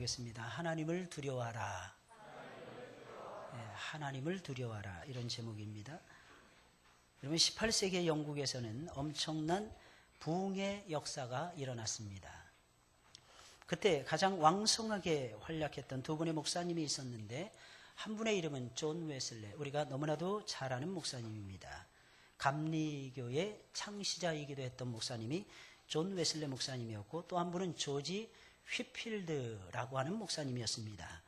하겠습니다. 하나님을 두려워하라. 하나님을 두려워하라. 이런 제목입니다. 여러분 18세기 영국에서는 엄청난 부흥의 역사가 일어났습니다. 그때 가장 왕성하게 활약했던 두 분의 목사님이 있었는데 한 분의 이름은 존 웨슬레, 우리가 너무나도 잘 아는 목사님입니다. 감리교의 창시자이기도 했던 목사님이 존 웨슬레 목사님이었고, 또 한 분은 조지 휘필드라고 하는 목사님이었습니다.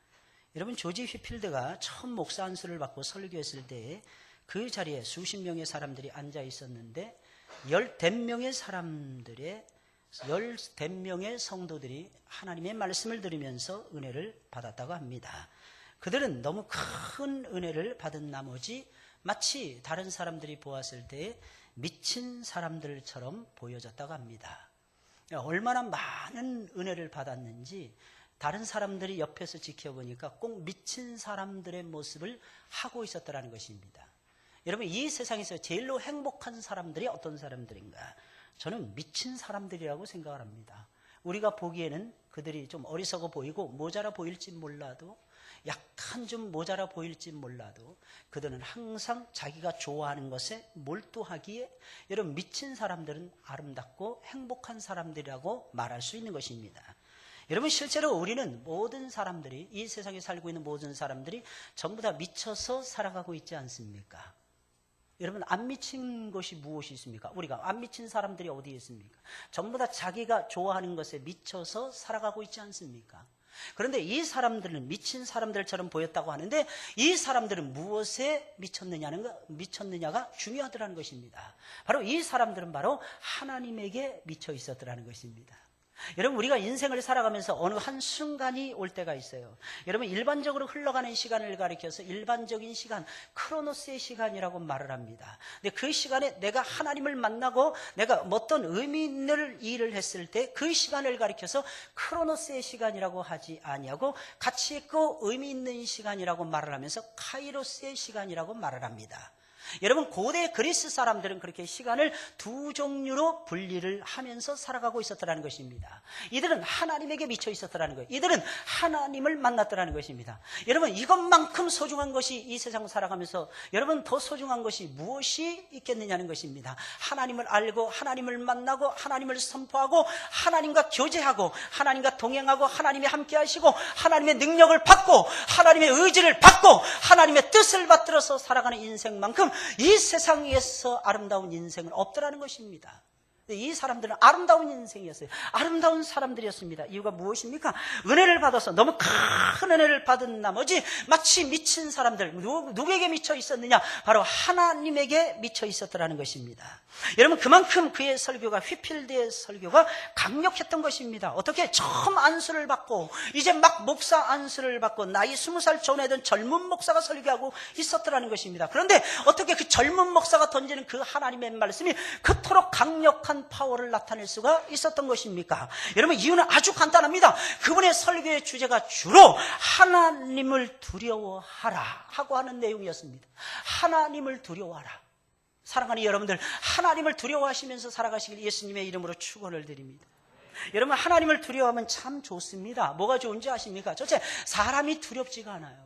여러분, 조지 휘필드가 처음 목사 안수를 받고 설교했을 때에 그 자리에 수십 명의 사람들이 앉아 있었는데 15명의 성도들이 하나님의 말씀을 들으면서 은혜를 받았다고 합니다. 그들은 너무 큰 은혜를 받은 나머지 마치 다른 사람들이 보았을 때에 미친 사람들처럼 보여졌다고 합니다. 얼마나 많은 은혜를 받았는지 다른 사람들이 옆에서 지켜보니까 꼭 미친 사람들의 모습을 하고 있었다는 것입니다. 여러분, 이 세상에서 제일로 행복한 사람들이 어떤 사람들인가? 저는 미친 사람들이라고 생각을 합니다. 우리가 보기에는 그들이 좀 어리석어 보이고 모자라 보일지 몰라도, 약간 좀 모자라 보일지 몰라도 그들은 항상 자기가 좋아하는 것에 몰두하기에, 여러분, 미친 사람들은 아름답고 행복한 사람들이라고 말할 수 있는 것입니다. 여러분, 실제로 우리는 모든 사람들이, 이 세상에 살고 있는 모든 사람들이 전부 다 미쳐서 살아가고 있지 않습니까? 여러분, 안 미친 것이 무엇이 있습니까? 우리가 안 미친 사람들이 어디에 있습니까? 전부 다 자기가 좋아하는 것에 미쳐서 살아가고 있지 않습니까? 그런데 이 사람들은 미친 사람들처럼 보였다고 하는데, 이 사람들은 무엇에 미쳤느냐가 중요하더라는 것입니다. 바로 이 사람들은 바로 하나님에게 미쳐 있었더라는 것입니다. 여러분, 우리가 인생을 살아가면서 어느 한순간이 올 때가 있어요. 여러분, 일반적으로 흘러가는 시간을 가리켜서 일반적인 시간, 크로노스의 시간이라고 말을 합니다. 근데 그 시간에 내가 하나님을 만나고 내가 어떤 의미 있는 일을 했을 때 그 시간을 가리켜서 크로노스의 시간이라고 하지 아니하고 가치 있고 의미 있는 시간이라고 말을 하면서 카이로스의 시간이라고 말을 합니다. 여러분, 고대 그리스 사람들은 그렇게 시간을 두 종류로 분리를 하면서 살아가고 있었더라는 것입니다. 이들은 하나님에게 미쳐 있었더라는 거예요. 이들은 하나님을 만났더라는 것입니다. 여러분, 이것만큼 소중한 것이 이 세상 살아가면서 여러분 더 소중한 것이 무엇이 있겠느냐는 것입니다. 하나님을 알고 하나님을 만나고 하나님을 선포하고 하나님과 교제하고 하나님과 동행하고 하나님이 함께 하시고 하나님의 능력을 받고 하나님의 의지를 받고 하나님의 뜻을 받들어서 살아가는 인생만큼 이 세상에서 아름다운 인생은 없더라는 것입니다. 이 사람들은 아름다운 인생이었어요. 아름다운 사람들이었습니다. 이유가 무엇입니까? 은혜를 받아서 너무 큰 은혜를 받은 나머지 마치 미친 사람들, 누구에게 미쳐 있었느냐? 바로 하나님에게 미쳐 있었더라는 것입니다. 여러분, 그만큼 그의 설교가, 휘필드의 설교가 강력했던 것입니다. 어떻게 처음 안수를 받고 이제 막 목사 안수를 받고 나이 20살 전에 된 젊은 목사가 설교하고 있었더라는 것입니다. 그런데 어떻게 그 젊은 목사가 던지는 그 하나님의 말씀이 그토록 강력한 파워를 나타낼 수가 있었던 것입니까? 여러분, 이유는 아주 간단합니다. 그분의 설교의 주제가 주로 하나님을 두려워하라 하고 하는 내용이었습니다. 하나님을 두려워하라. 사랑하는 여러분들, 하나님을 두려워하시면서 살아가시길 예수님의 이름으로 축원을 드립니다. 여러분, 하나님을 두려워하면 참 좋습니다. 뭐가 좋은지 아십니까? 첫째, 사람이 두렵지가 않아요.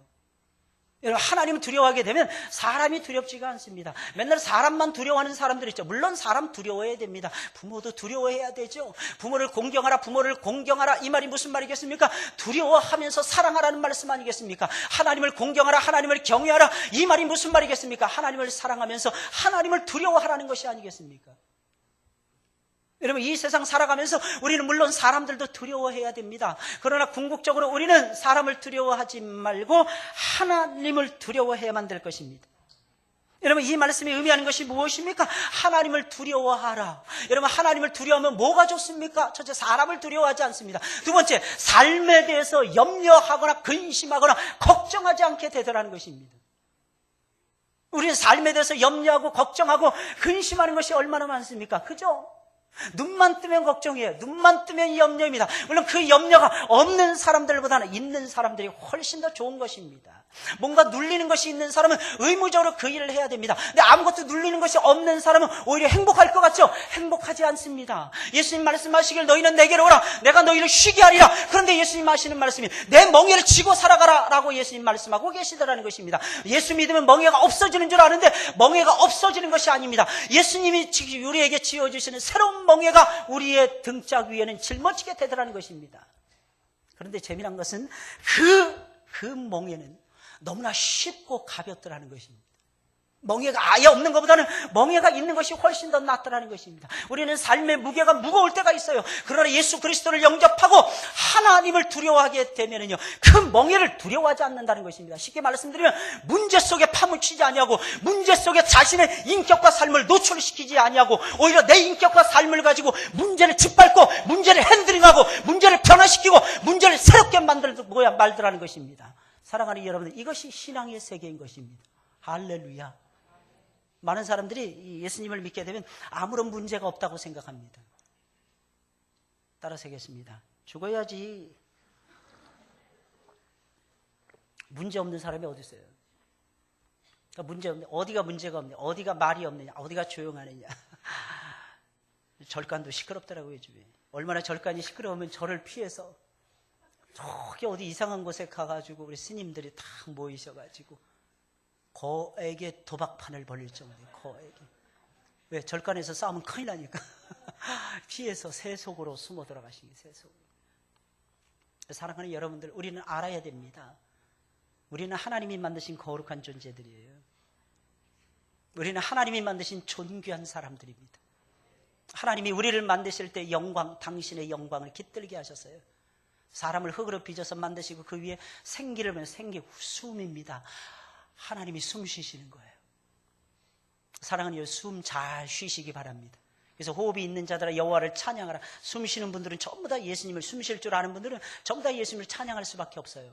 여러분, 하나님을 두려워하게 되면 사람이 두렵지가 않습니다. 맨날 사람만 두려워하는 사람들 있죠. 물론 사람 두려워해야 됩니다. 부모도 두려워해야 되죠. 부모를 공경하라. 이 말이 무슨 말이겠습니까? 두려워하면서 사랑하라는 말씀 아니겠습니까? 하나님을 공경하라, 하나님을 경외하라. 이 말이 무슨 말이겠습니까? 하나님을 사랑하면서 하나님을 두려워하라는 것이 아니겠습니까? 여러분, 이 세상 살아가면서 우리는 물론 사람들도 두려워해야 됩니다. 그러나 궁극적으로 우리는 사람을 두려워하지 말고 하나님을 두려워해야만 될 것입니다. 여러분, 이 말씀이 의미하는 것이 무엇입니까? 하나님을 두려워하라. 여러분, 하나님을 두려워하면 뭐가 좋습니까? 첫째, 사람을 두려워하지 않습니다. 두 번째, 삶에 대해서 염려하거나 근심하거나 걱정하지 않게 되더라는 것입니다. 우리는 삶에 대해서 염려하고 걱정하고 근심하는 것이 얼마나 많습니까? 그죠? 눈만 뜨면 걱정이에요. 눈만 뜨면 염려입니다. 물론 그 염려가 없는 사람들보다는 있는 사람들이 훨씬 더 좋은 것입니다. 뭔가 눌리는 것이 있는 사람은 의무적으로 그 일을 해야 됩니다. 근데 아무것도 눌리는 것이 없는 사람은 오히려 행복할 것 같죠? 행복하지 않습니다. 예수님 말씀하시길 너희는 내게로 오라. 내가 너희를 쉬게 하리라. 그런데 예수님 하시는 말씀이 내 멍에를 지고 살아가라 라고 예수님 말씀하고 계시더라는 것입니다. 예수 믿으면 멍에가 없어지는 줄 아는데 멍에가 없어지는 것이 아닙니다. 예수님이 우리에게 지어주시는 새로운 멍에가 우리의 등짝 위에는 짊어지게 되더라는 것입니다. 그런데 재미난 것은 그 멍에는 너무나 쉽고 가볍더라는 것입니다. 멍에가 아예 없는 것보다는 멍에가 있는 것이 훨씬 더 낫더라는 것입니다. 우리는 삶의 무게가 무거울 때가 있어요. 그러나 예수 그리스도를 영접하고 하나님을 두려워하게 되면은요, 그 멍에를 두려워하지 않는다는 것입니다. 쉽게 말씀드리면 문제 속에 파묻히지 아니하고 문제 속에 자신의 인격과 삶을 노출시키지 아니하고 오히려 내 인격과 삶을 가지고 문제를 짓밟고 문제를 핸들링하고 문제를 변화시키고 문제를 새롭게 말더라는 것입니다. 사랑하는 여러분, 이것이 신앙의 세계인 것입니다. 할렐루야. 많은 사람들이 예수님을 믿게 되면 아무런 문제가 없다고 생각합니다. 따라서 하겠습니다. 죽어야지. 문제 없는 사람이 어디 있어요? 그러니까 문제 없네. 어디가 문제가 없냐? 어디가 말이 없느냐? 어디가 조용하느냐? 절간도 시끄럽더라고요, 주변에. 얼마나 절간이 시끄러우면 절을 피해서 저기 어디 이상한 곳에 가가지고 우리 스님들이 다 모이셔가지고 거에게 도박판을 벌릴 정도예요. 거에게. 왜? 절간에서 싸우면 큰일 나니까. 피해서 새 속으로 숨어 들어가시는 새 속으로. 사랑하는 여러분들, 우리는 알아야 됩니다. 우리는 하나님이 만드신 거룩한 존재들이에요. 우리는 하나님이 만드신 존귀한 사람들입니다. 하나님이 우리를 만드실 때 영광, 당신의 영광을 깃들게 하셨어요. 사람을 흙으로 빚어서 만드시고 그 위에 생기를 보면 생기 숨입니다. 하나님이 숨 쉬시는 거예요. 사랑하는 여러분, 숨 잘 쉬시기 바랍니다. 그래서 호흡이 있는 자들아 여호와를 찬양하라. 숨 쉬는 분들은 전부 다 예수님을, 숨 쉴 줄 아는 분들은 전부 다 예수님을 찬양할 수밖에 없어요.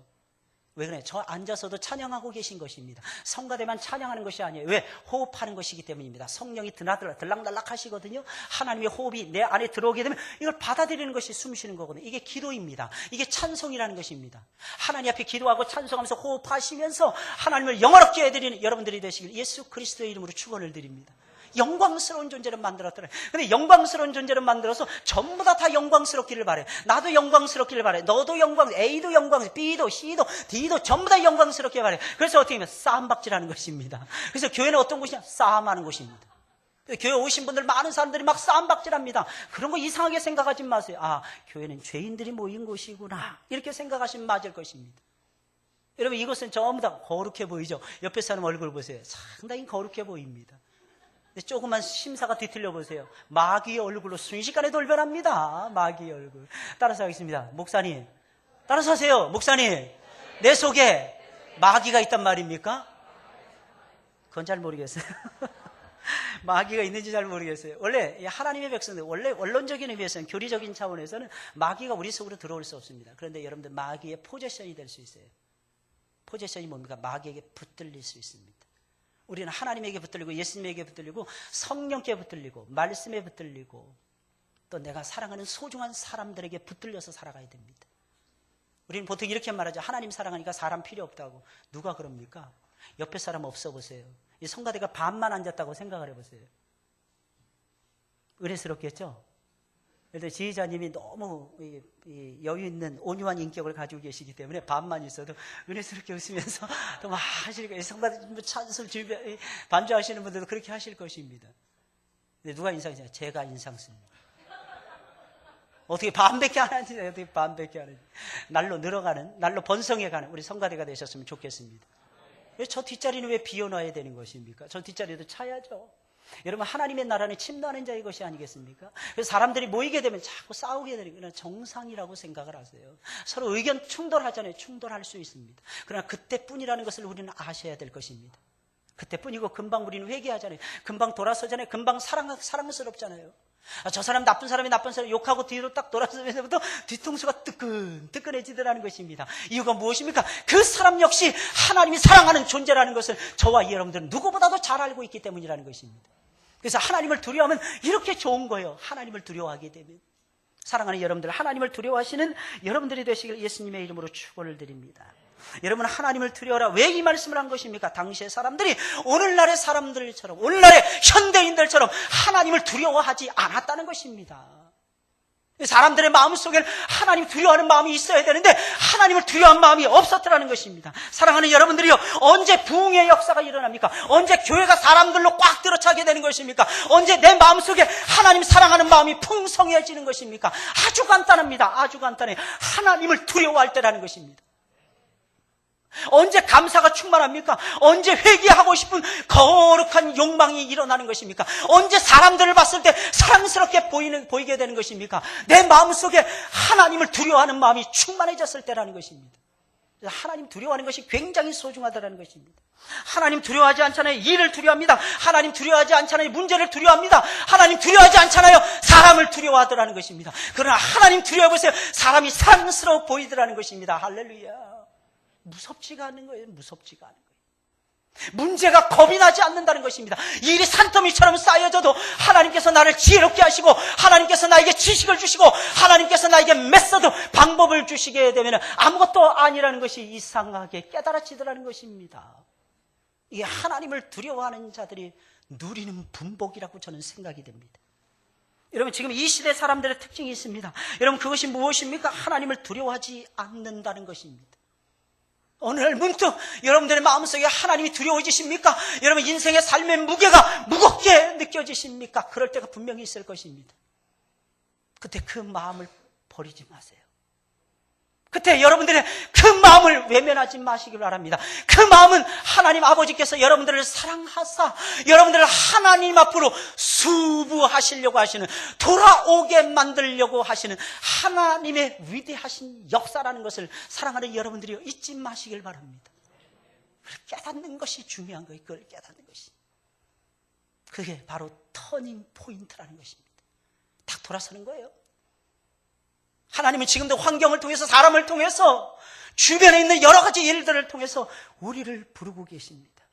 왜 그래? 저 앉아서도 찬양하고 계신 것입니다. 성가대만 찬양하는 것이 아니에요. 왜? 호흡하는 것이기 때문입니다. 성령이 들락달락 하시거든요. 하나님의 호흡이 내 안에 들어오게 되면 이걸 받아들이는 것이 숨 쉬는 거거든요. 이게 기도입니다. 이게 찬송이라는 것입니다. 하나님 앞에 기도하고 찬송하면서 호흡하시면서 하나님을 영화롭게 해드리는 여러분들이 되시길 예수 그리스도의 이름으로 축원을 드립니다. 영광스러운 존재를 만들었더래. 근데 영광스러운 존재를 만들어서 전부 다 영광스럽기를 바래. 나도 영광스럽기를 바래. 너도 A도 영광, B도, C도, D도 전부 다 영광스럽게 바래. 그래서 어떻게 하면 싸움박질하는 것입니다. 그래서 교회는 어떤 곳이냐? 싸움하는 곳입니다. 교회 오신 분들 많은 사람들이 막 싸움박질합니다. 그런 거 이상하게 생각하지 마세요. 아, 교회는 죄인들이 모인 곳이구나. 이렇게 생각하시면 맞을 것입니다. 여러분, 이것은 전부 다 거룩해 보이죠? 옆에 사람 얼굴 보세요. 상당히 거룩해 보입니다. 조금만 심사가 뒤틀려 보세요. 마귀의 얼굴로 순식간에 돌변합니다. 마귀의 얼굴. 따라서 하겠습니다. 목사님, 따라서 하세요. 목사님, 내 속에 마귀가 있단 말입니까? 그건 잘 모르겠어요. 마귀가 있는지 잘 모르겠어요. 원래 하나님의 백성들, 원래 원론적인 의미에서는, 교리적인 차원에서는 마귀가 우리 속으로 들어올 수 없습니다. 그런데 여러분들, 마귀의 포제션이 될 수 있어요. 포제션이 뭡니까? 마귀에게 붙들릴 수 있습니다. 우리는 하나님에게 붙들리고 예수님에게 붙들리고 성령께 붙들리고 말씀에 붙들리고 또 내가 사랑하는 소중한 사람들에게 붙들려서 살아가야 됩니다. 우리는 보통 이렇게 말하죠. 하나님 사랑하니까 사람 필요 없다고. 누가 그럽니까? 옆에 사람 없어 보세요. 이 성가대가 반만 앉았다고 생각을 해보세요. 은혜스럽겠죠? 그런데 지휘자님이 너무 여유 있는 온유한 인격을 가지고 계시기 때문에 반만 있어도 은혜스럽게 웃으면서 또 막 하실 거예요. 성가대 찬송 반주하시는 분들도 그렇게 하실 것입니다. 근데 누가 인상 쓰냐? 제가 인상 씁니다. 어떻게 반밖에 안 하는지, 어떻게 반밖에 안 하는지. 날로 늘어가는, 날로 번성해가는 우리 성가대가 되셨으면 좋겠습니다. 왜 저 뒷자리는 왜 비워놔야 되는 것입니까? 저 뒷자리도 차야죠. 여러분, 하나님의 나라는 침노하는 자의 것이 아니겠습니까? 그래서 사람들이 모이게 되면 자꾸 싸우게 되는 건 정상이라고 생각을 하세요. 서로 의견 충돌하잖아요. 충돌할 수 있습니다. 그러나 그때뿐이라는 것을 우리는 아셔야 될 것입니다. 그때뿐이고 금방 우리는 회개하잖아요. 금방 돌아서잖아요. 금방 사랑스럽잖아요. 아, 저 사람 나쁜 사람이 나쁜 사람 욕하고 뒤로 딱 돌아서면서부터 뒤통수가 뜨끈해지더라는 것입니다. 이유가 무엇입니까? 그 사람 역시 하나님이 사랑하는 존재라는 것을 저와 여러분들은 누구보다도 잘 알고 있기 때문이라는 것입니다. 그래서 하나님을 두려워하면 이렇게 좋은 거예요. 하나님을 두려워하게 되면. 사랑하는 여러분들, 하나님을 두려워하시는 여러분들이 되시길 예수님의 이름으로 축원을 드립니다. 여러분, 하나님을 두려워라. 왜 이 말씀을 한 것입니까? 당시의 사람들이 오늘날의 사람들처럼, 오늘날의 현대인들처럼 하나님을 두려워하지 않았다는 것입니다. 사람들의 마음속에는 하나님 두려워하는 마음이 있어야 되는데 하나님을 두려워하는 마음이 없었더라는 것입니다. 사랑하는 여러분들이요, 언제 부흥의 역사가 일어납니까? 언제 교회가 사람들로 꽉 들어차게 되는 것입니까? 언제 내 마음속에 하나님 사랑하는 마음이 풍성해지는 것입니까? 아주 간단합니다. 아주 간단해요. 하나님을 두려워할 때라는 것입니다. 언제 감사가 충만합니까? 언제 회개하고 싶은 거룩한 욕망이 일어나는 것입니까? 언제 사람들을 봤을 때 사랑스럽게 보이게 되는 것입니까? 내 마음속에 하나님을 두려워하는 마음이 충만해졌을 때라는 것입니다. 하나님 두려워하는 것이 굉장히 소중하다는 것입니다. 하나님 두려워하지 않잖아요. 일을 두려워합니다. 하나님 두려워하지 않잖아요. 문제를 두려워합니다. 하나님 두려워하지 않잖아요. 사람을 두려워하더라는 것입니다. 그러나 하나님 두려워해보세요. 사람이 사랑스러워 보이더라는 것입니다. 할렐루야. 무섭지가 않은 거예요. 무섭지가 않은 거예요. 문제가 겁이 나지 않는다는 것입니다. 일이 산더미처럼 쌓여져도 하나님께서 나를 지혜롭게 하시고 하나님께서 나에게 지식을 주시고 하나님께서 나에게 메소드, 방법을 주시게 되면 아무것도 아니라는 것이 이상하게 깨달아지더라는 것입니다. 이게 하나님을 두려워하는 자들이 누리는 분복이라고 저는 생각이 됩니다. 여러분, 지금 이 시대 사람들의 특징이 있습니다. 여러분, 그것이 무엇입니까? 하나님을 두려워하지 않는다는 것입니다. 오늘 문득 여러분들의 마음속에 하나님이 두려워지십니까? 여러분, 인생의 삶의 무게가 무겁게 느껴지십니까? 그럴 때가 분명히 있을 것입니다. 그때 그 마음을 버리지 마세요. 그때 여러분들의 그 마음을 외면하지 마시기 바랍니다. 그 마음은 하나님 아버지께서 여러분들을 사랑하사 여러분들을 하나님 앞으로 수부하시려고 하시는, 돌아오게 만들려고 하시는 하나님의 위대하신 역사라는 것을 사랑하는 여러분들이 잊지 마시길 바랍니다. 깨닫는 것이 중요한 거예요. 그걸 깨닫는 것이. 그게 바로 터닝 포인트라는 것입니다. 딱 돌아서는 거예요. 하나님은 지금도 환경을 통해서, 사람을 통해서, 주변에 있는 여러 가지 일들을 통해서 우리를 부르고 계십니다.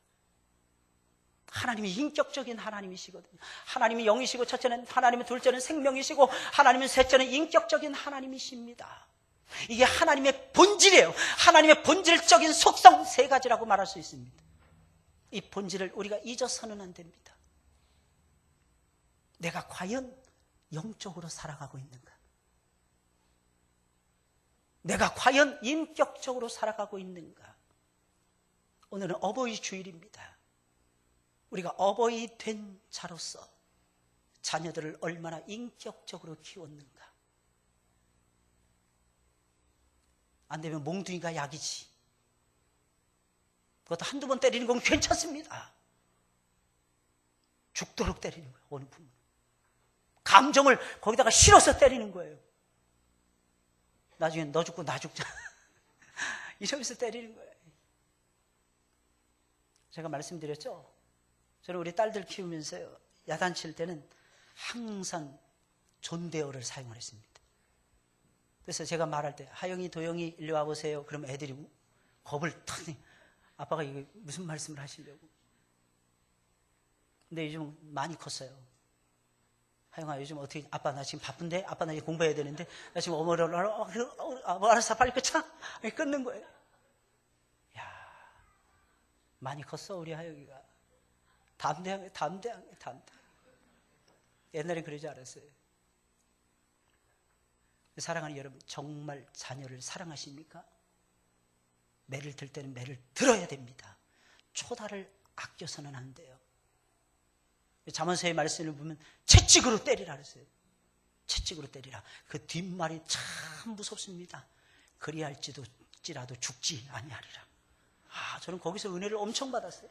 하나님이 인격적인 하나님이시거든요. 하나님이 영이시고, 첫째는 하나님은, 둘째는 생명이시고, 하나님은 셋째는 인격적인 하나님이십니다. 이게 하나님의 본질이에요. 하나님의 본질적인 속성 세 가지라고 말할 수 있습니다. 이 본질을 우리가 잊어서는 안 됩니다. 내가 과연 영적으로 살아가고 있는가? 내가 과연 인격적으로 살아가고 있는가? 오늘은 어버이 주일입니다. 우리가 어버이 된 자로서 자녀들을 얼마나 인격적으로 키웠는가? 안 되면 몽둥이가 약이지. 그것도 한두 번 때리는 건 괜찮습니다. 죽도록 때리는 거예요. 어느 부분. 감정을 거기다가 실어서 때리는 거예요. 나중에 너 죽고 나 죽자. 이러면서 때리는 거예요. 제가 말씀드렸죠? 저는 우리 딸들 키우면서요, 야단칠 때는 항상 존대어를 사용을 했습니다. 그래서 제가 말할 때, 하영이, 도영이 일로 와보세요. 그러면 애들이 겁을 탁 내. 아빠가 이게 무슨 말씀을 하시려고. 근데 요즘 많이 컸어요. 하영아, 요즘 어떻게, 아빠 나 지금 바쁜데? 아빠 나 이제 공부해야 되는데? 나 지금 알았어, 빨리 끊자. 끊는 거예요. 야, 많이 컸어, 우리 하영이가. 담대하게. 옛날에 그러지 않았어요. 사랑하는 여러분, 정말 자녀를 사랑하십니까? 매를 들 때는 매를 들어야 됩니다. 초다를 아껴서는 안 돼요. 잠언서의 말씀을 보면 채찍으로 때리라 그랬어요. 채찍으로 때리라. 그 뒷말이 참 무섭습니다. 그리할지라도 죽지 아니하리라. 저는 거기서 은혜를 엄청 받았어요.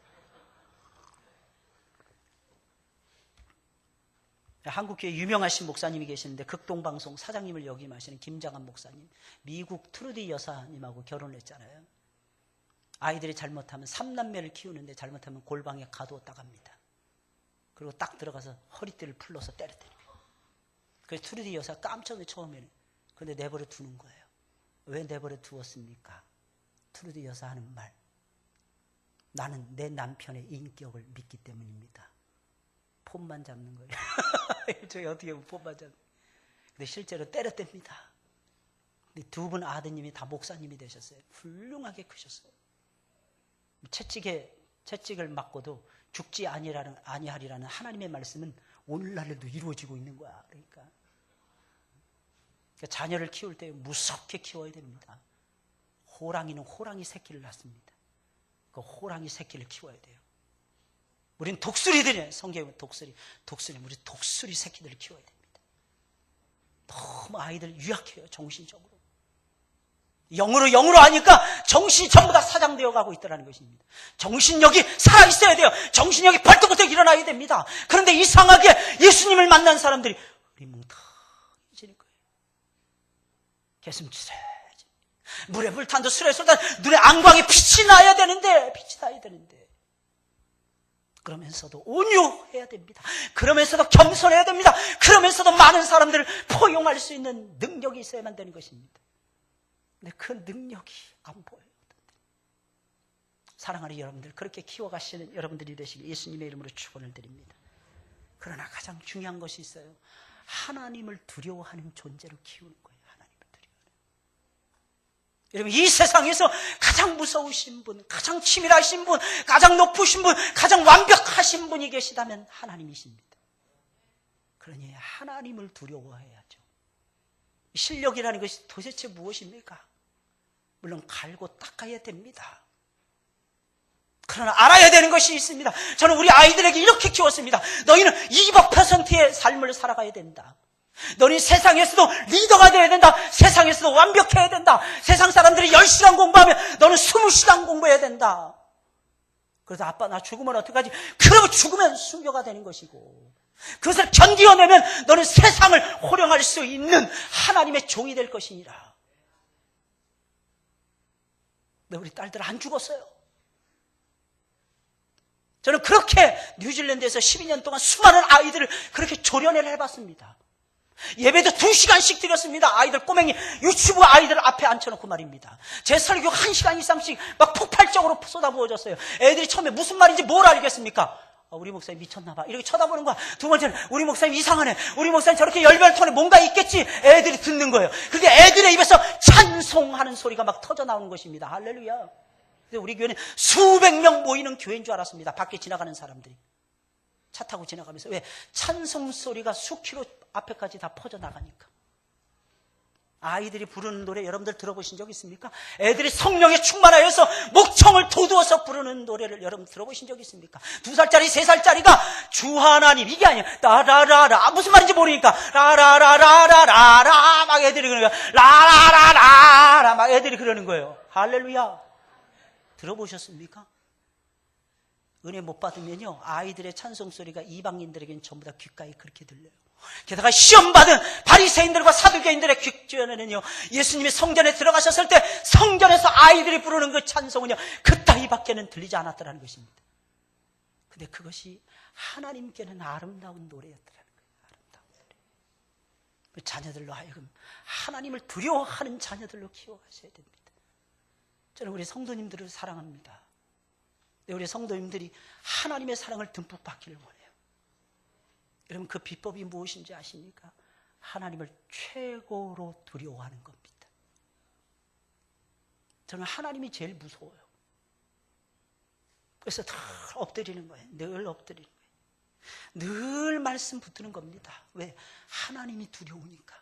한국교회 유명하신 목사님이 계시는데 극동방송 사장님을 역임하시는 김장한 목사님, 미국 트루디 여사님하고 결혼을 했잖아요. 아이들이 잘못하면, 3남매를 키우는데 잘못하면 골방에 가두었다 갑니다. 그리고 딱 들어가서 허리띠를 풀러서 때려때려요. 그래서 트루디 여사 깜짝 놀라서 처음에는. 근데 내버려 두는 거예요. 왜 내버려 두었습니까? 트루디 여사 하는 말, 나는 내 남편의 인격을 믿기 때문입니다. 폰만 잡는 거예요. 저희 어떻게 보면 폰만 잡는 거예요. 근데 실제로 때려댑니다. 두 분 아드님이 다 목사님이 되셨어요. 훌륭하게 크셨어요. 채찍을 맞고도 죽지 아니하리라는 하나님의 말씀은 오늘날에도 이루어지고 있는 거야. 그러니까 자녀를 키울 때 무섭게 키워야 됩니다. 호랑이는 호랑이 새끼를 낳습니다. 그 호랑이 새끼를 키워야 돼요. 우리는 독수리들이에요. 성경은 독수리, 우리 독수리 새끼들을 키워야 됩니다. 너무 아이들 유약해요. 정신적으로. 영으로 하니까 정신이 전부 다 사장되어 가고 있다는 것입니다. 정신력이 살아있어야 돼요. 정신력이 벌떡벌떡 일어나야 됩니다. 그런데 이상하게 예수님을 만난 사람들이 멍텅해지는 거예요. 개슴츠레 물에 불탄 듯 술에 쏟아 눈에 안광에 빛이 나야 되는데 그러면서도 온유해야 됩니다. 그러면서도 겸손해야 됩니다. 그러면서도 많은 사람들을 포용할 수 있는 능력이 있어야만 되는 것입니다. 근데 그 능력이 안 보여요. 사랑하는 여러분들, 그렇게 키워가시는 여러분들이 되시길 예수님의 이름으로 축원을 드립니다. 그러나 가장 중요한 것이 있어요. 하나님을 두려워하는 존재로 키우는 거예요. 하나님을 두려워하는. 여러분, 이 세상에서 가장 무서우신 분, 가장 치밀하신 분, 가장 높으신 분, 가장 완벽하신 분이 계시다면 하나님이십니다. 그러니 하나님을 두려워해야죠. 실력이라는 것이 도대체 무엇입니까? 물론 갈고 닦아야 됩니다. 그러나 알아야 되는 것이 있습니다. 저는 우리 아이들에게 이렇게 키웠습니다. 너희는 200%의 삶을 살아가야 된다. 너희 세상에서도 리더가 되어야 된다. 세상에서도 완벽해야 된다. 세상 사람들이 10시간 공부하면 너는 20시간 공부해야 된다. 그래서 아빠 나 죽으면 어떡하지? 그러면 죽으면 순교가 되는 것이고, 그것을 견디어내면 너는 세상을 호령할 수 있는 하나님의 종이 될 것이니라. 근데 우리 딸들 안 죽었어요. 저는 그렇게 뉴질랜드에서 12년 동안 수많은 아이들을 그렇게 조련을 해봤습니다. 예배도 2시간씩 드렸습니다. 아이들 꼬맹이 유치부 아이들 앞에 앉혀놓고 말입니다. 제 설교 1시간 이상씩 막 폭발적으로 쏟아부어졌어요. 애들이 처음에 무슨 말인지 뭘 알겠습니까? 우리 목사님 미쳤나 봐. 이렇게 쳐다보는 거야. 두 번째는 우리 목사님 이상하네. 우리 목사님 저렇게 열별톤에 뭔가 있겠지. 애들이 듣는 거예요. 그런데 애들의 입에서 찬송하는 소리가 막 터져 나오는 것입니다. 할렐루야. 우리 교회는 수백 명 모이는 교회인 줄 알았습니다. 밖에 지나가는 사람들이. 차 타고 지나가면서. 왜? 찬송 소리가 수킬로 앞에까지 다 퍼져나가니까. 아이들이 부르는 노래 여러분들 들어보신 적 있습니까? 애들이 성령에 충만하여서 목청을 돋우어서 부르는 노래를 여러분 들어보신 적 있습니까? 2살짜리, 3살짜리가 주 하나님, 이게 아니야. 라라라라. 무슨 말인지 모르니까. 라라라라라라. 막 애들이 그러는 거야. 라라라라라. 막 애들이 그러는 거예요. 할렐루야. 들어보셨습니까? 은혜 못 받으면요, 아이들의 찬송 소리가 이방인들에게는 전부 다 귓가에 그렇게 들려요. 게다가 시험받은 바리새인들과 사두개인들의 귓전에는요, 예수님이 성전에 들어가셨을 때 성전에서 아이들이 부르는 그 찬송은요, 그따위밖에는 들리지 않았더라는 것입니다. 근데 그것이 하나님께는 아름다운 노래였더라는 거예요. 아름다운 노래. 자녀들로 하여금 하나님을 두려워하는 자녀들로 키워가셔야 됩니다. 저는 우리 성도님들을 사랑합니다. 우리 성도님들이 하나님의 사랑을 듬뿍 받기를 원해요. 여러분, 그 비법이 무엇인지 아십니까? 하나님을 최고로 두려워하는 겁니다. 저는 하나님이 제일 무서워요. 그래서 다 엎드리는 거예요. 늘 엎드리는 거예요. 늘 말씀 붙드는 겁니다. 왜? 하나님이 두려우니까.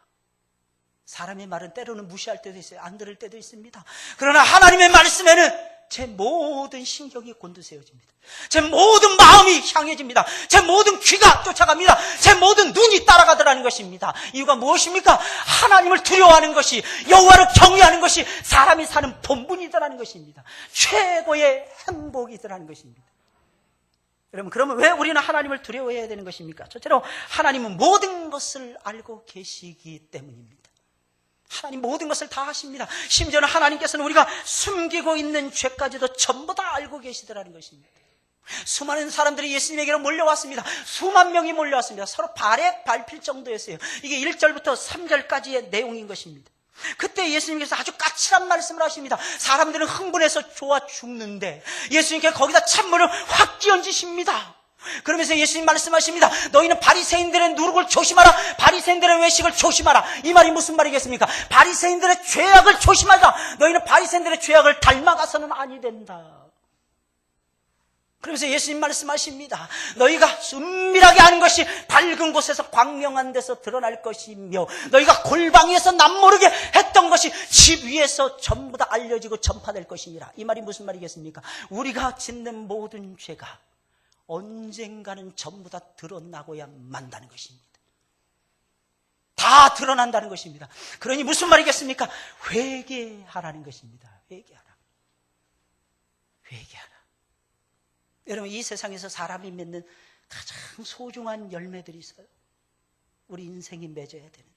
사람의 말은 때로는 무시할 때도 있어요. 안 들을 때도 있습니다. 그러나 하나님의 말씀에는 제 모든 신경이 곤두세워집니다. 제 모든 마음이 향해집니다. 제 모든 귀가 쫓아갑니다. 제 모든 눈이 따라가더라는 것입니다. 이유가 무엇입니까? 하나님을 두려워하는 것이, 여호와를 경외하는 것이 사람이 사는 본분이더라는 것입니다. 최고의 행복이더라는 것입니다. 여러분, 그러면 왜 우리는 하나님을 두려워해야 되는 것입니까? 첫째로 하나님은 모든 것을 알고 계시기 때문입니다. 하나님 모든 것을 다 하십니다. 심지어는 하나님께서는 우리가 숨기고 있는 죄까지도 전부 다 알고 계시더라는 것입니다. 수많은 사람들이 예수님에게로 몰려왔습니다. 수만 명이 몰려왔습니다. 서로 발에 밟힐 정도였어요. 이게 1절부터 3절까지의 내용인 것입니다. 그때 예수님께서 아주 까칠한 말씀을 하십니다. 사람들은 흥분해서 좋아 죽는데 예수님께서 거기다 찬물을 확 끼얹으십니다. 그러면서 예수님 말씀하십니다. 너희는 바리새인들의 누룩을 조심하라. 바리새인들의 외식을 조심하라. 이 말이 무슨 말이겠습니까? 바리새인들의 죄악을 조심하라. 너희는 바리새인들의 죄악을 닮아가서는 아니 된다. 그러면서 예수님 말씀하십니다. 너희가 은밀하게 하는 것이 밝은 곳에서 광명한 데서 드러날 것이며 너희가 골방에서 남모르게 했던 것이 집 위에서 전부 다 알려지고 전파될 것이니라. 이 말이 무슨 말이겠습니까? 우리가 짓는 모든 죄가 언젠가는 전부 다 드러나고야 만다는 것입니다. 다 드러난다는 것입니다. 그러니 무슨 말이겠습니까? 회개하라는 것입니다. 회개하라. 회개하라. 여러분, 이 세상에서 사람이 맺는 가장 소중한 열매들이 있어요. 우리 인생이 맺어야 되는.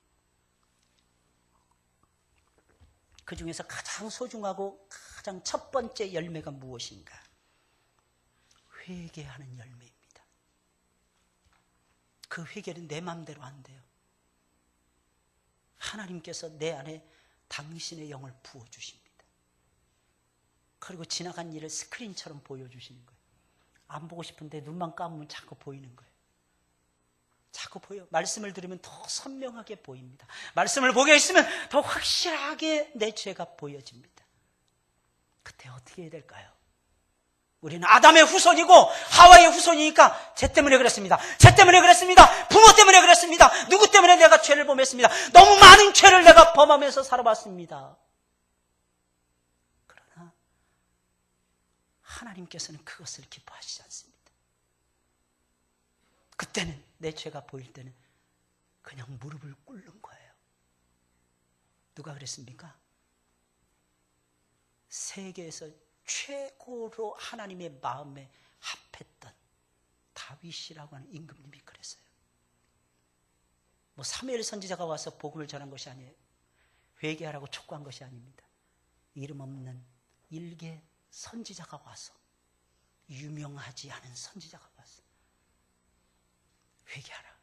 그 중에서 가장 소중하고 가장 첫 번째 열매가 무엇인가? 회개하는 열매입니다. 그 회개는 내 마음대로 안 돼요. 하나님께서 내 안에 당신의 영을 부어주십니다. 그리고 지나간 일을 스크린처럼 보여주시는 거예요. 안 보고 싶은데 눈만 감으면 자꾸 보이는 거예요. 자꾸 보여. 말씀을 들으면 더 선명하게 보입니다. 말씀을 보게 있으면 더 확실하게 내 죄가 보여집니다. 그때 어떻게 해야 될까요? 우리는 아담의 후손이고 하와의 후손이니까 죄 때문에 그랬습니다. 죄 때문에 그랬습니다. 부모 때문에 그랬습니다. 누구 때문에 내가 죄를 범했습니다. 너무 많은 죄를 내가 범하면서 살아봤습니다. 그러나 하나님께서는 그것을 기뻐하시지 않습니다. 그때는 내 죄가 보일 때는 그냥 무릎을 꿇는 거예요. 누가 그랬습니까? 세계에서 최고로 하나님의 마음에 합했던 다윗이라고 하는 임금님이 그랬어요. 뭐 사무엘 선지자가 와서 복음을 전한 것이 아니에요. 회개하라고 촉구한 것이 아닙니다. 이름 없는 일개 선지자가 와서, 유명하지 않은 선지자가 와서 회개하라.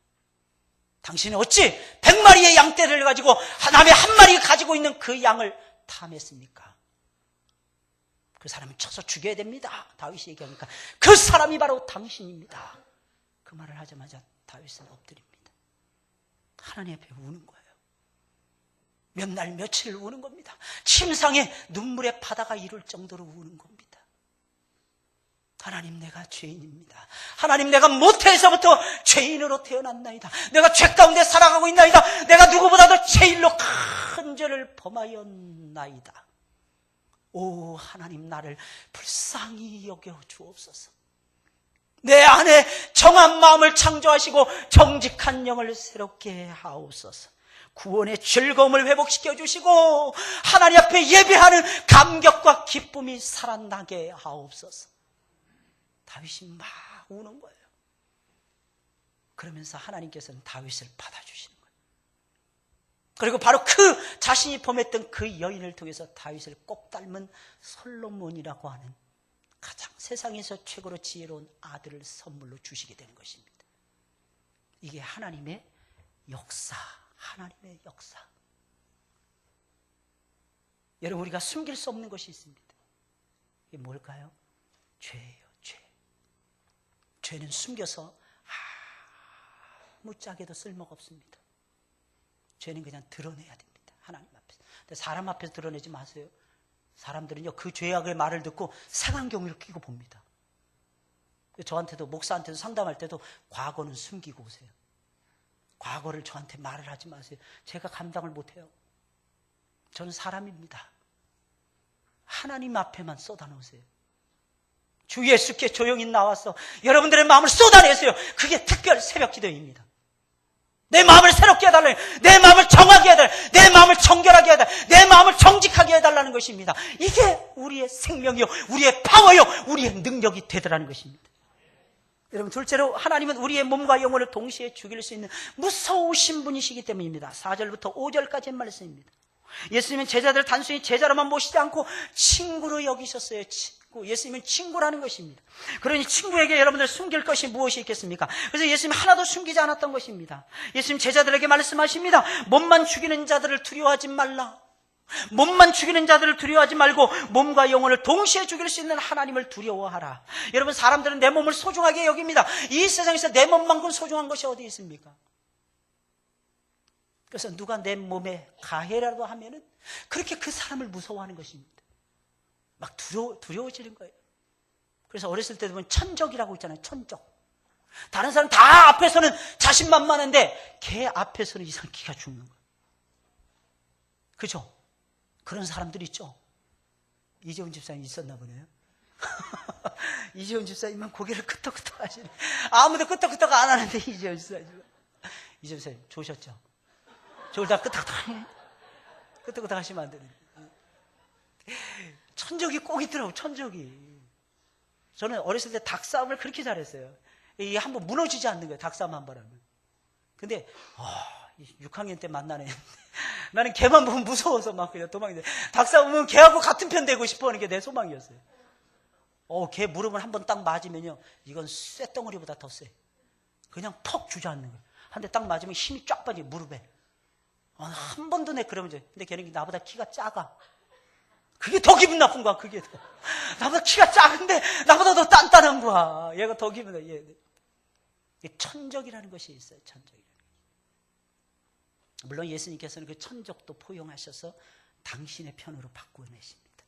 당신은 어찌 100마리의 양떼를 가지고 남의 한 마리 가지고 있는 그 양을 탐했습니까? 그 사람은 쳐서 죽여야 됩니다. 다윗이 얘기하니까 그 사람이 바로 당신입니다. 그 말을 하자마자 다윗은 엎드립니다. 하나님 앞에 우는 거예요. 몇 날 며칠 우는 겁니다. 침상에 눈물의 바다가 이룰 정도로 우는 겁니다. 하나님, 내가 죄인입니다. 하나님, 내가 모태에서부터 죄인으로 태어났나이다. 내가 죄 가운데 살아가고 있나이다. 내가 누구보다도 제일로 큰 죄를 범하였나이다. 오 하나님, 나를 불쌍히 여겨 주옵소서. 내 안에 정한 마음을 창조하시고 정직한 영을 새롭게 하옵소서. 구원의 즐거움을 회복시켜 주시고 하나님 앞에 예배하는 감격과 기쁨이 살아나게 하옵소서. 다윗이 막 우는 거예요. 그러면서 하나님께서는 다윗을 받아주시는 거예요. 그리고 바로 그 자신이 범했던 그 여인을 통해서 다윗을 꼭 닮은 솔로몬이라고 하는 가장 세상에서 최고로 지혜로운 아들을 선물로 주시게 되는 것입니다. 이게 하나님의 역사, 하나님의 역사. 여러분, 우리가 숨길 수 없는 것이 있습니다. 이게 뭘까요? 죄예요, 죄. 죄는 숨겨서 아무짝에도 쓸모가 없습니다. 죄는 그냥 드러내야 됩니다. 하나님 앞에서. 근데 사람 앞에서 드러내지 마세요. 사람들은요, 그 죄악의 말을 듣고 색안경을 끼고 봅니다. 저한테도, 목사한테도 상담할 때도 과거는 숨기고 오세요. 과거를 저한테 말을 하지 마세요. 제가 감당을 못해요. 저는 사람입니다. 하나님 앞에만 쏟아놓으세요. 주 예수께 조용히 나와서 여러분들의 마음을 쏟아내세요. 그게 특별 새벽 기도입니다. 내 마음을 새롭게 해달라는, 내 마음을 정하게 해달라는, 내 마음을 정결하게 해달라는, 내 마음을 정직하게 해달라는 것입니다. 이게 우리의 생명이요, 우리의 파워요, 우리의 능력이 되더라는 것입니다. 여러분, 둘째로 하나님은 우리의 몸과 영혼을 동시에 죽일 수 있는 무서우신 분이시기 때문입니다. 4절부터 5절까지의 말씀입니다. 예수님은 제자들을 단순히 제자로만 모시지 않고 친구로 여기셨어요. 예수님은 친구라는 것입니다. 그러니 친구에게 여러분들 숨길 것이 무엇이 있겠습니까? 그래서 예수님은 하나도 숨기지 않았던 것입니다. 예수님 제자들에게 말씀하십니다. 몸만 죽이는 자들을 두려워하지 말라. 몸만 죽이는 자들을 두려워하지 말고 몸과 영혼을 동시에 죽일 수 있는 하나님을 두려워하라. 여러분, 사람들은 내 몸을 소중하게 여깁니다. 이 세상에서 내 몸만큼 소중한 것이 어디 있습니까? 그래서 누가 내 몸에 가해라도 하면은 그렇게 그 사람을 무서워하는 것입니다. 막 두려워지는 거예요. 그래서 어렸을 때 보면 천적이라고 있잖아요. 천적. 다른 사람 다 앞에서는 자신만만한데 걔 앞에서는 이상 기가 죽는 거예요. 그죠? 그런 사람들 있죠. 이재훈 집사님 있었나 보네요. 이재훈 집사님만 고개를 끄덕끄덕 하시네. 아무도 끄덕끄덕 안 하는데 이재훈 집사님. 이재훈 집사님 좋으셨죠? 저다 끄덕끄덕 하시면 안 됩니다. 천적이 꼭 있더라고. 천적이. 저는 어렸을 때 닭싸움을 그렇게 잘했어요. 이게 한번 무너지지 않는 거예요. 닭싸움 한 번 하면. 근데 6학년 때 만나네. 나는 걔만 보면 무서워서 막 그냥 도망이돼. 닭싸움은 걔하고 같은 편 되고 싶어 하는 게 내 소망이었어요. 걔 무릎을 한번 딱 맞으면요, 이건 쇳덩어리보다 더 세. 그냥 퍽 주저앉는 거예요. 한 대 딱 맞으면 힘이 쫙 빠져 무릎에. 한 번도 내 그러면 이제. 근데 걔는 나보다 키가 작아. 그게 더 기분 나쁜 거야. 그게 더. 나보다 키가 작은데 나보다 더 단단한 거야. 얘가 더 기분 나빠. 얘. 천적이라는 것이 있어요. 천적이. 물론 예수님께서는 그 천적도 포용하셔서 당신의 편으로 바꾸어내십니다.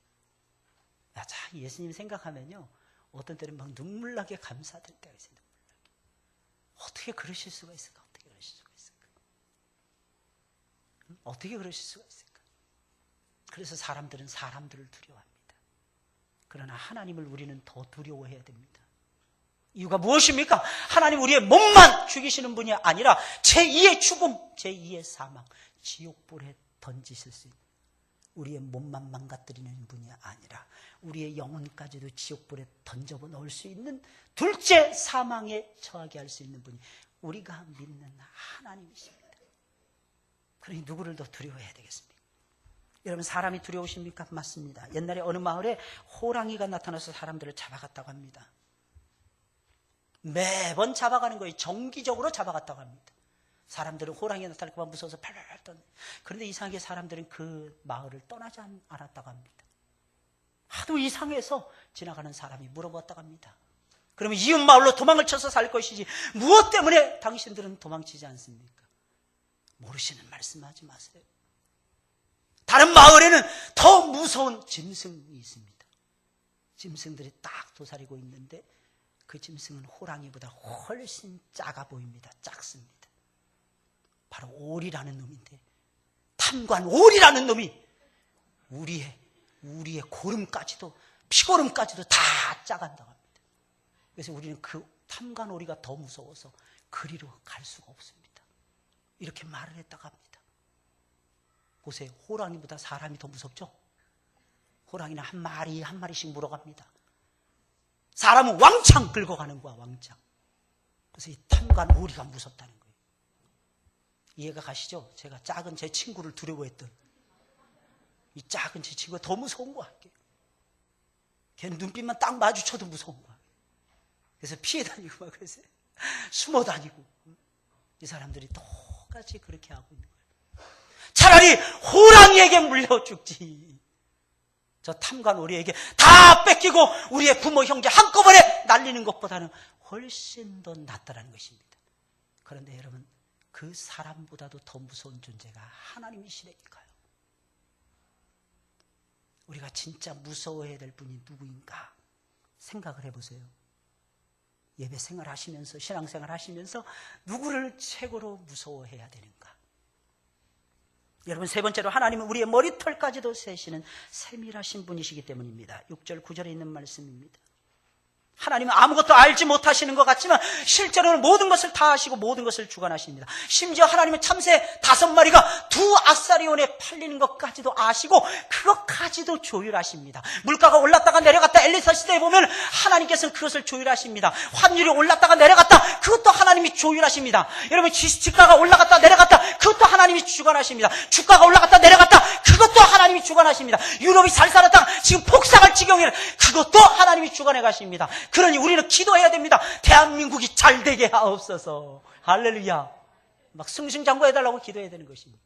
자, 예수님 생각하면요, 어떤 때는 막 눈물 나게 감사될 때가 있어요. 눈물 나게. 어떻게 그러실 수가 있을까? 어떻게 그러실 수가 있을까? 어떻게 그러실 수가 있을까? 그래서 사람들은 사람들을 두려워합니다. 그러나 하나님을 우리는 더 두려워해야 됩니다. 이유가 무엇입니까? 하나님 우리의 몸만 죽이시는 분이 아니라 제2의 죽음, 제2의 사망, 지옥불에 던지실 수 있는, 우리의 몸만 망가뜨리는 분이 아니라 우리의 영혼까지도 지옥불에 던져 넣을 수 있는 둘째 사망에 처하게 할 수 있는 분이 우리가 믿는 하나님이십니다. 그러니 누구를 더 두려워해야 되겠습니까? 여러분, 사람이 두려우십니까? 맞습니다. 옛날에 어느 마을에 호랑이가 나타나서 사람들을 잡아갔다고 합니다. 매번 잡아가는 거예요. 정기적으로 잡아갔다고 합니다. 사람들은 호랑이가 나타날까 봐 무서워서 팔팔팔 떠는. 그런데 이상하게 사람들은 그 마을을 떠나지 않았다고 합니다. 하도 이상해서 지나가는 사람이 물어봤다고 합니다. 그러면 이웃 마을로 도망을 쳐서 살 것이지 무엇 때문에 당신들은 도망치지 않습니까? 모르시는 말씀하지 마세요. 다른 마을에는 더 무서운 짐승이 있습니다. 짐승들이 딱 도사리고 있는데 그 짐승은 호랑이보다 훨씬 작아 보입니다. 작습니다. 바로 오리라는 놈인데, 탐관 오리라는 놈이 우리의 고름까지도, 피고름까지도 다 짜간다고 합니다. 그래서 우리는 그 탐관 오리가 더 무서워서 그리로 갈 수가 없습니다. 이렇게 말을 했다고 합니다. 보세요. 호랑이보다 사람이 더 무섭죠? 호랑이는 한 마리씩 물어갑니다. 사람은 왕창 긁어가는 거야, 왕창. 그래서 이 탐관 오리가 무섭다는 거예요. 이해가 가시죠? 제가 작은 제 친구를 두려워했던 이 작은 제 친구가 더 무서운 거야. 걔는 눈빛만 딱 마주쳐도 무서운 거야. 그래서 피해 다니고 막 그랬어요. 숨어 다니고. 이 사람들이 똑같이 그렇게 하고 있는 거예요. 차라리 호랑이에게 물려 죽지. 저 탐관 오리에게 다 뺏기고 우리의 부모 형제 한꺼번에 날리는 것보다는 훨씬 더 낫다라는 것입니다. 그런데 여러분, 그 사람보다도 더 무서운 존재가 하나님이시라니까요. 우리가 진짜 무서워해야 될 분이 누구인가 생각을 해보세요. 예배 생활 하시면서, 신앙생활 하시면서 누구를 최고로 무서워해야 되는가? 여러분, 세 번째로 하나님은 우리의 머리털까지도 세시는 세밀하신 분이시기 때문입니다. 6절 9절에 있는 말씀입니다. 하나님은 아무것도 알지 못하시는 것 같지만 실제로는 모든 것을 다 아시고 모든 것을 주관하십니다. 심지어 하나님은 참새 5마리가 2아사리온에 팔리는 것까지도 아시고 그것까지도 조율하십니다. 물가가 올랐다가 내려갔다 엘리사 시대에 보면 하나님께서는 그것을 조율하십니다. 환율이 올랐다가 내려갔다, 그것도 하나님이 조율하십니다. 여러분, 집가가 올라갔다 내려갔다, 그것도 하나님이 주관하십니다. 주가가 올라갔다 내려갔다, 그것도 하나님이 주관하십니다. 유럽이 잘 살았다가 지금 폭삭할 지경이라, 그것도 하나님이 주관해 가십니다. 그러니 우리는 기도해야 됩니다. 대한민국이 잘 되게 하옵소서. 할렐루야. 막 승승장구해달라고 기도해야 되는 것입니다.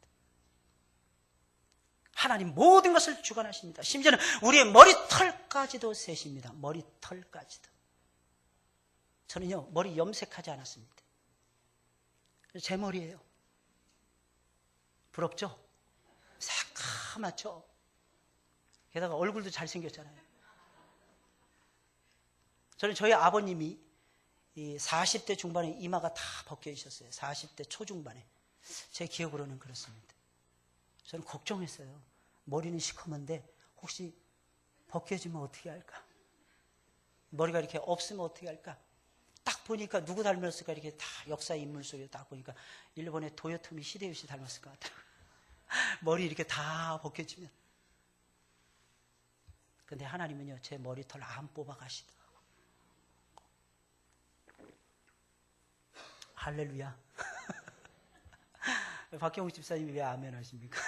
하나님 모든 것을 주관하십니다. 심지어는 우리의 머리털까지도 세십니다. 머리털까지도. 저는요, 머리 염색하지 않았습니다. 제 머리예요. 부럽죠? 새까맣죠? 게다가 얼굴도 잘생겼잖아요. 저는 저희 아버님이 이 40대 중반에 이마가 다 벗겨 있었어요. 40대 초중반에. 제 기억으로는 그렇습니다. 저는 걱정했어요. 머리는 시커먼데 혹시 벗겨지면 어떻게 할까? 머리가 이렇게 없으면 어떻게 할까? 딱 보니까 누구 닮았을까? 이렇게 다 역사 인물 속에 딱 보니까 일본의 도요토미 히데요시 닮았을 것 같아요. 머리 이렇게 다 벗겨지면. 근데 하나님은요, 제 머리털 안 뽑아 가시더라고요. 할렐루야. 박경욱 집사님이 왜 아멘 하십니까?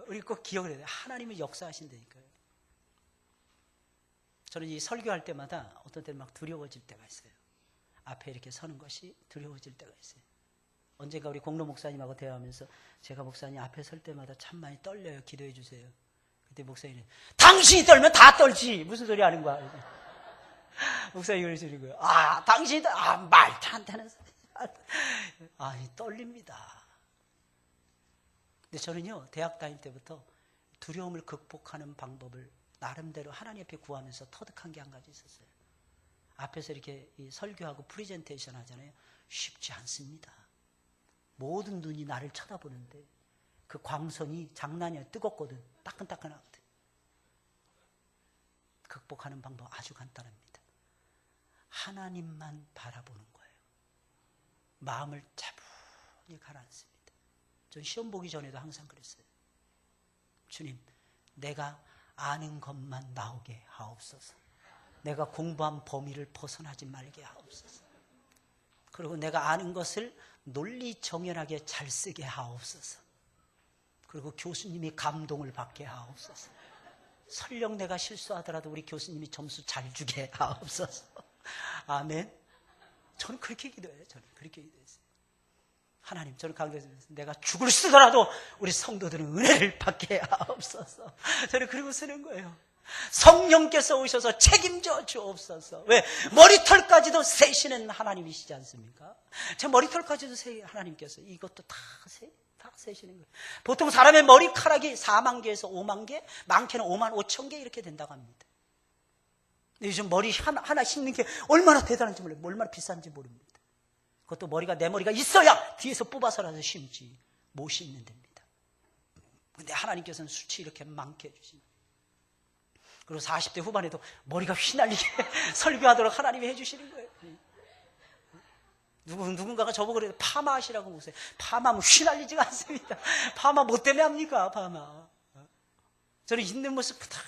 우리 꼭 기억을 해야 돼요. 하나님은 역사하신다니까요. 저는 이 설교할 때마다 어떤 때는 막 두려워질 때가 있어요. 앞에 이렇게 서는 것이 두려워질 때가 있어요. 언젠가 우리 공로 목사님하고 대화하면서 제가 목사님 앞에 설 때마다 참 많이 떨려요. 기도해 주세요. 그때 목사님이 당신이 떨면 다 떨지. 무슨 소리 하는 거야? 목사님이 그러시는 거예요. 아, 당신이 말도 안 되는 소리. 떨립니다. 근데 저는요, 대학 다닐 때부터 두려움을 극복하는 방법을 나름대로 하나님 앞에 구하면서 터득한 게 한 가지 있었어요. 앞에서 이렇게 설교하고 프리젠테이션 하잖아요. 쉽지 않습니다. 모든 눈이 나를 쳐다보는데 그 광선이 장난이 아니라 뜨겁거든. 따끈따끈하거든. 극복하는 방법 아주 간단합니다. 하나님만 바라보는 거예요. 마음을 차분히 가라앉습니다. 전 시험 보기 전에도 항상 그랬어요. 주님, 내가 아는 것만 나오게 하옵소서. 내가 공부한 범위를 벗어나지 말게 하옵소서. 그리고 내가 아는 것을 논리정연하게 잘 쓰게 하옵소서. 그리고 교수님이 감동을 받게 하옵소서. 설령 내가 실수하더라도 우리 교수님이 점수 잘 주게 하옵소서. 아멘. 저는 그렇게 기도해요. 저는 그렇게 기도했어요. 하나님, 저는 강조해서 내가 죽을 쓰더라도 우리 성도들은 은혜를 받게 하옵소서. 저는 그러고 쓰는 거예요. 성령께서 오셔서 책임져 주옵소서. 왜? 머리털까지도 세시는 하나님이시지 않습니까? 제 머리털까지도 세 하나님께서 이것도 다 세시는 거예요. 보통 사람의 머리카락이 4만 개에서 5만 개, 많게는 5만 5천 개 이렇게 된다고 합니다. 요즘 머리 하나 심는 게 얼마나 대단한지 몰라요. 얼마나 비싼지 모릅니다. 그것도 내 머리가 있어야 뒤에서 뽑아서라도 심지 못 심는 됩니다. 근데 하나님께서는 수치 이렇게 많게 해주십니다. 그리고 40대 후반에도 머리가 휘날리게 설교하도록 하나님이 해주시는 거예요. 누군가가 저보고 그래요. 파마하시라고 보세요. 파마하면 휘날리지가 않습니다. 파마 뭐 때문에 합니까? 파마. 저는 있는 모습 다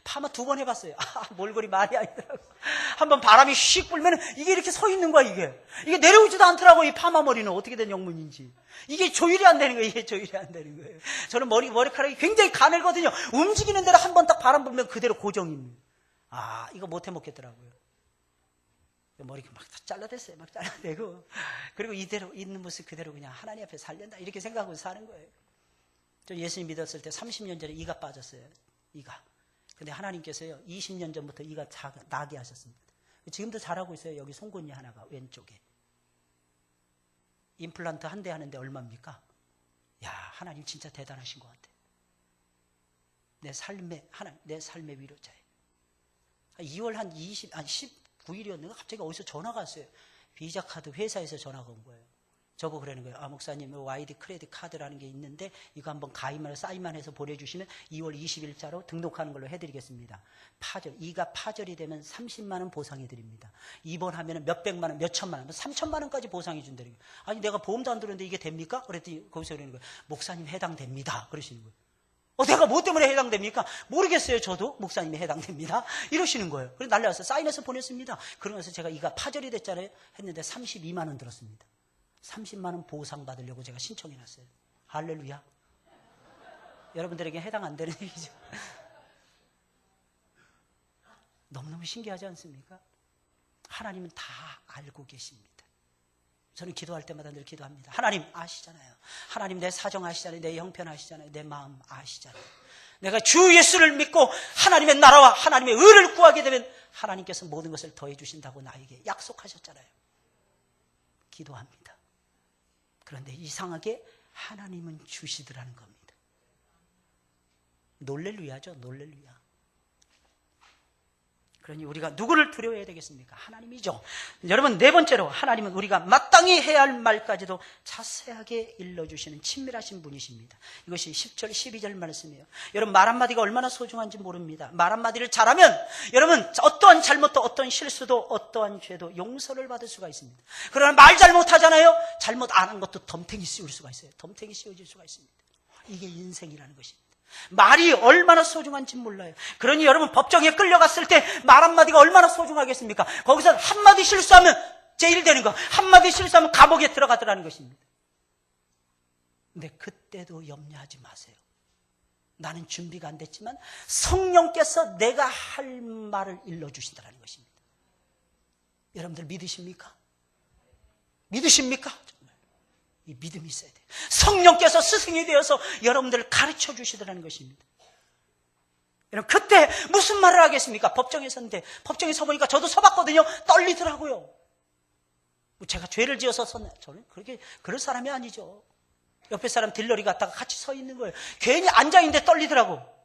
파마 2번 해봤어요. 몰골이 말이 아니더라고. 한번 바람이 휙 불면 이게 이렇게 서 있는 거야, 이게 내려오지도 않더라고. 이 파마 머리는 어떻게 된 영문인지. 이게 조율이 안 되는 거예요. 이게 조율이 안 되는 거예요. 저는 머리카락이 굉장히 가늘거든요. 움직이는 대로 한 번 딱 바람 불면 그대로 고정입니다. 이거 못 해 먹겠더라고요. 머리가 막 잘라댔어요. 막 잘라대고. 그리고 이대로 있는 모습 그대로 그냥 하나님 앞에 살련다. 이렇게 생각하고 사는 거예요. 저 예수님 믿었을 때 30년 전에 이가 빠졌어요. 이가. 근데 하나님께서요, 20년 전부터 이가 나게 하셨습니다. 지금도 잘하고 있어요. 여기 송곳니 하나가 왼쪽에. 임플란트 한 대 하는데 얼마입니까? 야, 하나님 진짜 대단하신 것 같아요. 내 삶의 위로자예요. 2월 19일이었는가 갑자기 어디서 전화가 왔어요. 비자 카드 회사에서 전화가 온 거예요. 저보고 그러는 거예요. 목사님, YD 크레딧 카드라는 게 있는데 이거 한번 가입만 해서 사인만 해서 보내주시면 2월 20일자로 등록하는 걸로 해드리겠습니다. 이가 파절이 되면 30만 원 보상해드립니다. 입원하면 몇백만 원, 몇천만 원, 3천만 원까지 보상해 준다는 거예요. 아니, 내가 보험도 안 들었는데 이게 됩니까? 그랬더니 거기서 그러는 거예요. 목사님 해당됩니다. 그러시는 거예요. 내가 뭐 때문에 해당됩니까? 모르겠어요. 저도 목사님이 해당됩니다. 이러시는 거예요. 그래서 날려와서 사인해서 보냈습니다. 그러면서 제가 이가 파절이 됐잖아요. 했는데 32만 원 들었습니다. 30만 원 보상 받으려고 제가 신청해놨어요. 할렐루야. 여러분들에게 해당 안 되는 얘기죠. 너무너무 신기하지 않습니까? 하나님은 다 알고 계십니다. 저는 기도할 때마다 늘 기도합니다. 하나님 아시잖아요. 하나님 내 사정 아시잖아요. 내 형편 아시잖아요. 내 마음 아시잖아요. 내가 주 예수를 믿고 하나님의 나라와 하나님의 의를 구하게 되면 하나님께서 모든 것을 더해 주신다고 나에게 약속하셨잖아요. 기도합니다. 그런데 이상하게 하나님은 주시더라는 겁니다. 놀렐루야죠. 놀렐루야. 그러니 우리가 누구를 두려워해야 되겠습니까? 하나님이죠. 여러분, 네 번째로 하나님은 우리가 마땅히 해야 할 말까지도 자세하게 일러주시는 친밀하신 분이십니다. 이것이 10절 12절 말씀이에요. 여러분, 말 한마디가 얼마나 소중한지 모릅니다. 말 한마디를 잘하면 여러분 어떠한 잘못도 어떠한 실수도 어떠한 죄도 용서를 받을 수가 있습니다. 그러나 말 잘못하잖아요. 잘못 안 한 것도 덤탱이 씌울 수가 있어요. 덤탱이 씌워질 수가 있습니다. 이게 인생이라는 것입니다. 말이 얼마나 소중한지 몰라요. 그러니 여러분, 법정에 끌려갔을 때 말 한마디가 얼마나 소중하겠습니까? 거기서 한마디 실수하면 제일 되는 거, 한마디 실수하면 감옥에 들어가더라는 것입니다. 근데 그때도 염려하지 마세요. 나는 준비가 안 됐지만 성령께서 내가 할 말을 일러주신다는 것입니다. 여러분들 믿으십니까? 믿으십니까? 이 믿음이 있어야 돼요. 성령께서 스승이 되어서 여러분들을 가르쳐 주시더라는 것입니다. 여러분, 그때 무슨 말을 하겠습니까? 법정에 섰는데, 법정에 서보니까 저도 서봤거든요. 떨리더라고요. 제가 죄를 지어서 섰네. 저는 그럴 사람이 아니죠. 옆에 사람 딜러리 갔다가 같이 서 있는 거예요. 괜히 앉아있는데 떨리더라고.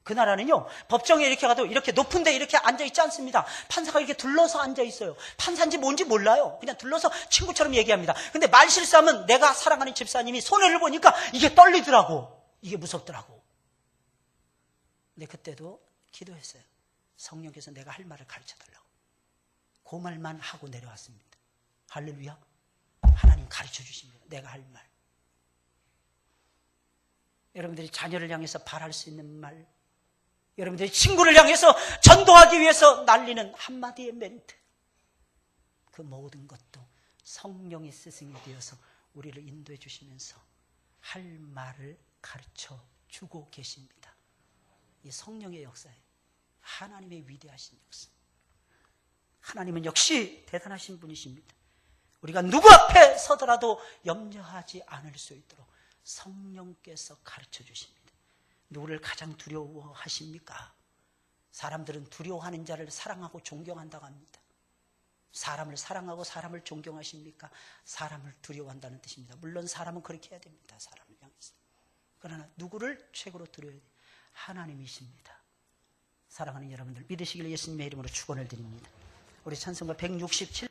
그 나라는요, 법정에 이렇게 가도 이렇게 높은 데 이렇게 앉아있지 않습니다. 판사가 이렇게 둘러서 앉아있어요. 판사인지 뭔지 몰라요. 그냥 둘러서 친구처럼 얘기합니다. 근데 말 실수하면 내가 사랑하는 집사님이 손해를 보니까 이게 떨리더라고. 이게 무섭더라고. 근데 그때도 기도했어요. 성령께서 내가 할 말을 가르쳐달라고. 그 말만 하고 내려왔습니다. 할렐루야. 하나님 가르쳐 주십니다. 내가 할 말. 여러분들이 자녀를 향해서 바랄 수 있는 말, 여러분들이 친구를 향해서 전도하기 위해서 날리는 한마디의 멘트, 그 모든 것도 성령의 스승이 되어서 우리를 인도해 주시면서 할 말을 가르쳐 주고 계십니다. 이 성령의 역사예요. 하나님의 위대하신 역사. 하나님은 역시 대단하신 분이십니다. 우리가 누구 앞에 서더라도 염려하지 않을 수 있도록 성령께서 가르쳐 주십니다. 누구를 가장 두려워하십니까? 사람들은 두려워하는 자를 사랑하고 존경한다고 합니다. 사람을 사랑하고 사람을 존경하십니까? 사람을 두려워한다는 뜻입니다. 물론 사람은 그렇게 해야 됩니다. 사람을 향해서. 그러나 누구를 최고로 두려워해야 돼요? 하나님이십니다. 사랑하는 여러분들, 믿으시길 예수님의 이름으로 축원을 드립니다. 우리 찬송가 167